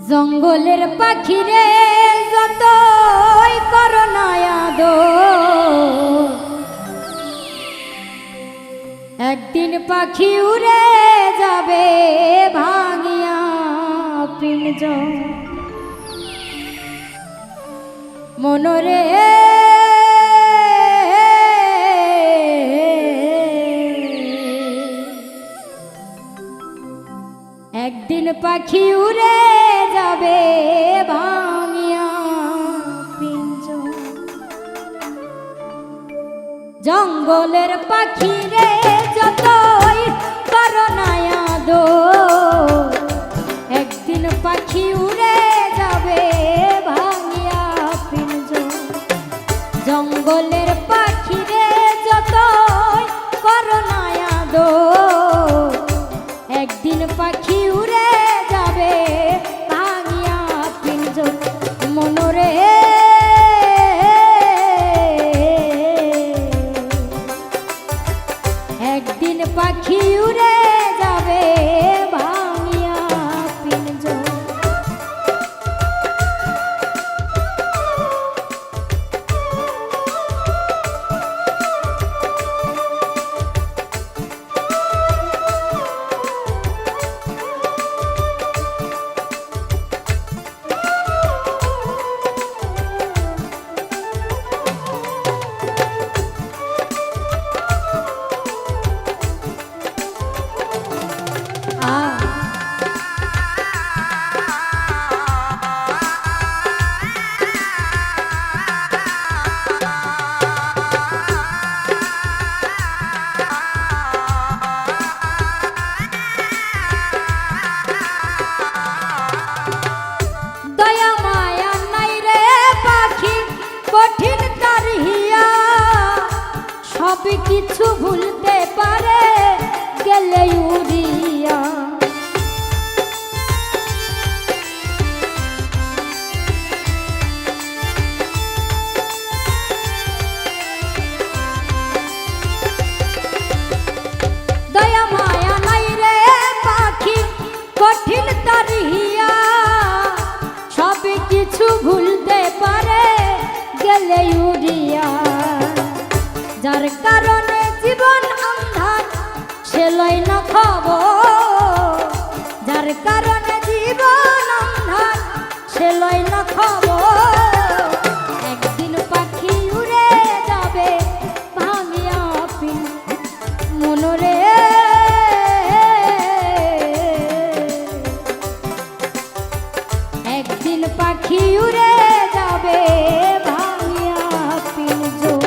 জঙ্গলের পাখি রে যতই করো না আদর, একদিন পাখি উড়ে যাবে ভাঙিয়া পিঞ্জর। মনরে একদিন পাখি উড়ে যাবে ভাঙিয়া পিঞ্জর। জঙ্গলের পাখি রে যতই করো না আদর, একদিন পাখি উড়ে যাবে ভাঙিয়া পিঞ্জর। জঙ্গলের পাখি রে যতই করো না আদর, একদিন পাখি উড়ে যাবে ভাঙিয়া পিঞ্জর। মনরে একদিন পাখি উড়ে যাবে ভাঙিয়া পিঞ্জর। সব কিছু ভুলতে পারে গেলে উড়িয়া, দয়া মায়া নাই রে পাখি কঠিন তারিয়া। সব কিছু ভুলতে পারে গেলে উড়িয়া, যার কারণে জীবন অন্ধার সে লয় না খবর। যার কারণে জীবন অন্ধার সে লয় না খবর। একদিন পাখি উড়ে যাবে ভাঙিয়া পিঞ্জর। মনরে একদিন পাখি উড়ে যাবে ভাঙিয়া পিঞ্জর।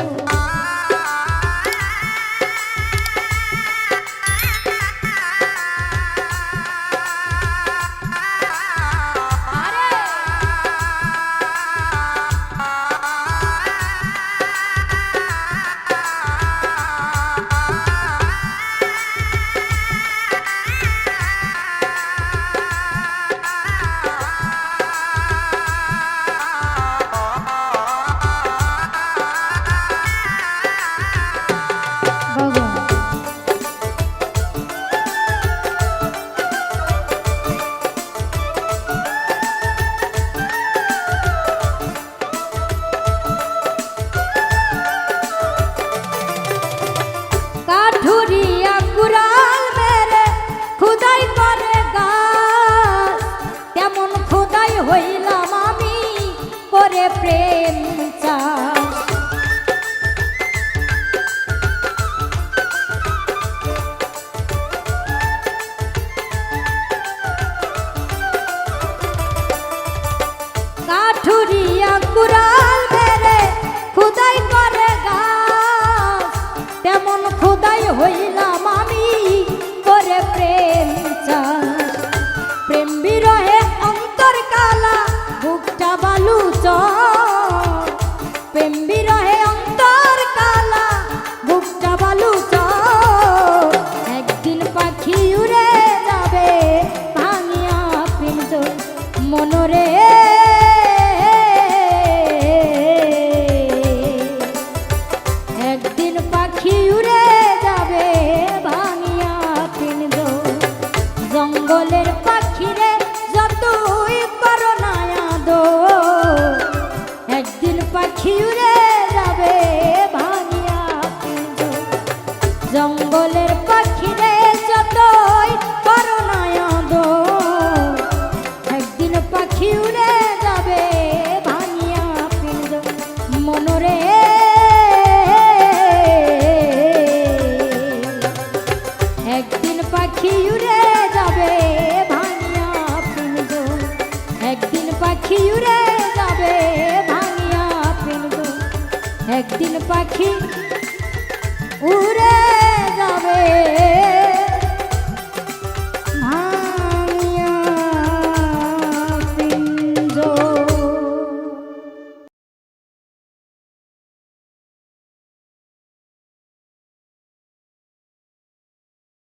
কাঠুরিয়া কুড়াল মেরে খুদাই করে গাছ, তেমন খুদাই হইলাম আমি করে প্রেম চাষ। কাঠুরিয়া কুড়াল মেরে খুদাই করে গাছ, তেমন খুদাই হইলাম আমি করে প্রেম চাষ। প্রেম বিরহে অন্তর কালা বুকটা বালু চর, প্রেম বিরহে অন্তর কালা বুকটা বালু চর। একদিন পাখি উড়ে যাবে ভাঙিয়া পিঞ্জর। মনরে একদিন পাখি উড়ে যাবে ভাঙিয়া পিঞ্জর। জঙ্গলের পাখি রে যতই করো না আদর, একদিন পাখি উড়ে যাবে ভাঙিয়া পিঞ্জর। জঙ্গলের পাখি রে যতই করো না আদর, একদিন পাখি উড়ে যাবে ভাঙিয়া পিঞ্জর। মনরে একদিন পাখি উড়ে যাবে ভাঙিয়া পিঞ্জর, একদিন পাখি উড়ে যাবে ভাঙিয়া পিঞ্জর, একদিন পাখি উড়ে যাবে।